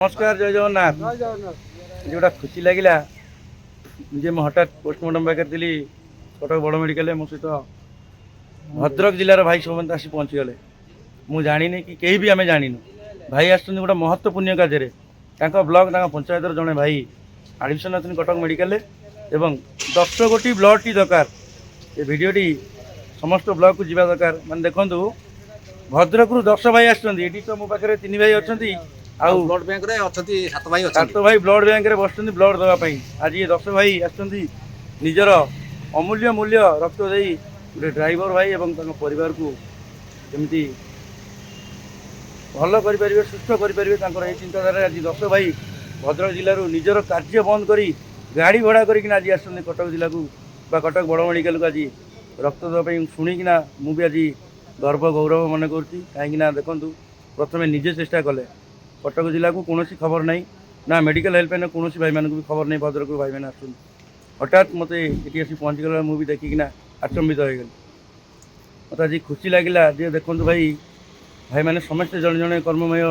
नमस्कार जय जगन्नाथ जोटा खुशी लगे निजे मैं हठात पोस्टमार्टम पाखे थी कटक बड़ मेडिकल मो सहित भद्रक जिलार भाई समस्त आसी पहुँचीगले मुझे जानी कि कहीं भी आम जान भाई आस गोटे महत्वपूर्ण कार्य ब्लक पंचायत जड़े भाई आडमिशन अच्छे कटक मेडिकल एवं 10 कोटी ब्लड टी दरकार ये भिडटी समस्त ब्लक को जीवा दरकार मैंने देखूँ भद्रक 10 भाई आसती तो मो पाखे 3 भाई अच्छा ब्लड बैंक रे अछती सात भाई सात भाई ब्लड बैंक रे बस ब्लड देवाई आज ये 10 भाई आसती निजर अमूल्य मूल्य रक्त दे गोटे ड्राइवर भाई एवं परिवार को जमी भल करें सुस्थ करें चिंताधारा आज 10 भाई भद्रक जिलूर निजर कार्य बंद कर गाड़ी भड़ा करके आज आसते कटक जिला को कटक बड़ मेडिकल को आज रक्त देवाई शुणिकिना मुझे आज गर्व गौरव मन कहीं देखूँ प्रथम निजे चेष्टा कले कटक जिला को कौन खबर नहीं ना मेडिकल हेल्पलाइन कौन भाई मानक भी खबर नहीं भद्रक भाई मैंने आस हठात मत ये पहुँची गला मुझे देखिकिना आचंबित हो गली मत आज खुशी लगे जे देखो भाई भाई मैंने समस्ते जड़े जड़े कर्ममय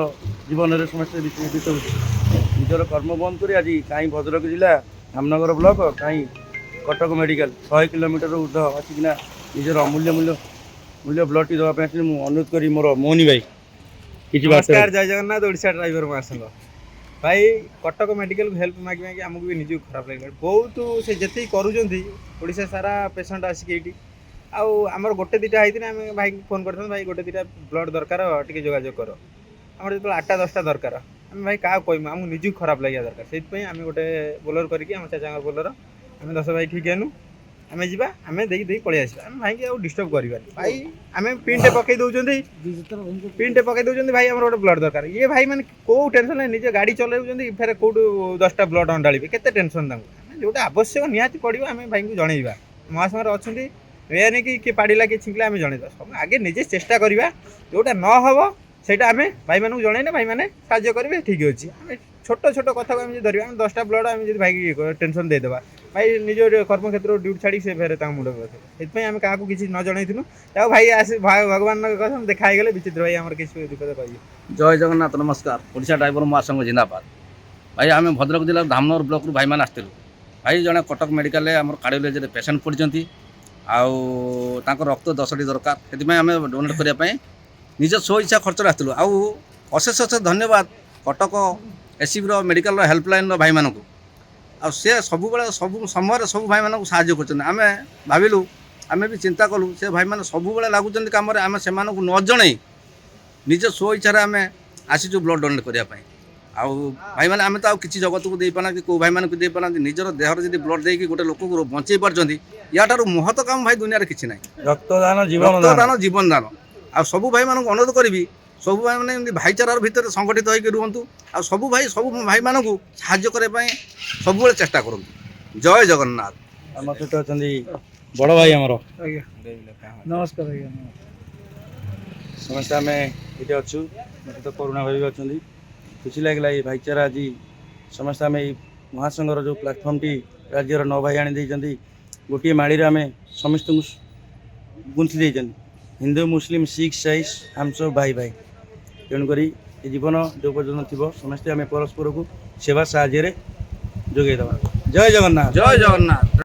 जीवन में समस्ते निजर कर्म बंद कर आज कहीं भद्रक जिला धामनगर ब्लक कहीं कटक मेडिकल 100 किलोमीटर ऊर्ध आसिकिना निजर अमूल्य मूल्य मूल्य ब्लड टी देवाई अनुरोध करी मोर मोहनी भाई नमस्कार जय जगन्नाथ ओडिशा ड्राइवर महासंघ भाई कटक मेडिकल हेल्प मागी मागी आमको भी निजी खराब लगे बहुत से जिते करुँचा सारा पेसेंट आसिक ये आमर गोटे दुटा होती आम भाई फोन कर भाई गोटे दुटा ब्लड दरकार टे जोगाजोग कर आम जो 8टा 10टा दरकार आम भाई क्या कहूँ आमको निजी खराब लगे दरकार से आम गोटे बोलर करके आम चाचा बोलर आम 10 भाई ठीक है आम जा आम देखी पलि आस भाई की डिस्टर्ब कर भाई आम पिनटे पकई दौरान पिनटे पकई दौरान भाई आम गोटे ब्लड दरकार ये भाई मैंने कौ टेंशन ना निजे गाड़ी चलाऊँ फेर कौटू 10टा ब्लड अंडाड़े केते टेंशन जोटा आवश्यक निहाती पड़ो आम भाई को जनइबा महासंघ अच्छा या नहीं कि पाड़ा कि छिंकला आम जनइबा सब आगे निजे चेष्टा करवा जोटा न हम से भाई मानक जनइने भाई मैंने साहय करेंगे ठीक अच्छे आम छोट छोट कथा को धरवा आम 10टा ब्लड आम भाई टेंशन देदेबा भाई निज कर्म क्षेत्र ड्यूटी छाड़ी से फेर मुंड से आम क्या किसी न जनइलु भाई आस भगवान कसम देखाईगले विचित्र भाई आम किसी विपद कह जय जगन्नाथ नमस्कार ओडिशा ड्राइवर महासंघ जिंदाबाद भाई आम भद्रक जिला धामनगर ब्लक रु भाई मैंने आसलु भाई जड़े कटक मेडिकल आम कार्डियोलोजी पेसेंट पड़ती आउ रक्त 10टी दरकार से आम डोनेट करने निज स्व इच्छा खर्च आसलु आशेष अशेष धन्यवाद कटक एससीबी मेडिकल हेल्पलाइन भाई मानक आ से सब सब समय सब भाई मानक साहय कर भाविलु आम भी चिंता कलु से भाई मैंने सब लगुच कम आम से न जन निज स्व इच्छा आम आसीचु ब्लड डोनेट करने आउ भाई मैंने आम तो किसी जगत को दे पाना कौ भाई मानक दे पाना निजर देहर जब ब्लड देकी गोटे लोक को बचे पार्टी या महत्व काम भाई दुनिया किसी ना रक्तदान जीवन दान आ सब भाई मानक अनुरोध करी सब भाई मैंने भाईचारार भितर संगठित होकर रुहतु आ सब भाई मानक साहाय्य करने सब चेष्टा करूँ जय जगन्नाथ आम सहित अच्छा बड़ भाई आमर नमस्कार समस्त आम ये अच्छु मत तो करुणा भाई भी अच्छा खुशी लगे ये भाईचारा आज समस्त आम महासंघर जो प्लाटफर्म टी राज्यर 9 भाई आनी गोटे माड़ी आम समस्त गुंथी हिंदू मुस्लिम सिख साइस आम सब भाई भाई तेणुक ये जीवन जो पर्यटन थी समस्ते आम परस्पर को सेवा साहाय्य जोगेदेवा जय जगन्नाथ जय जगन्नाथ।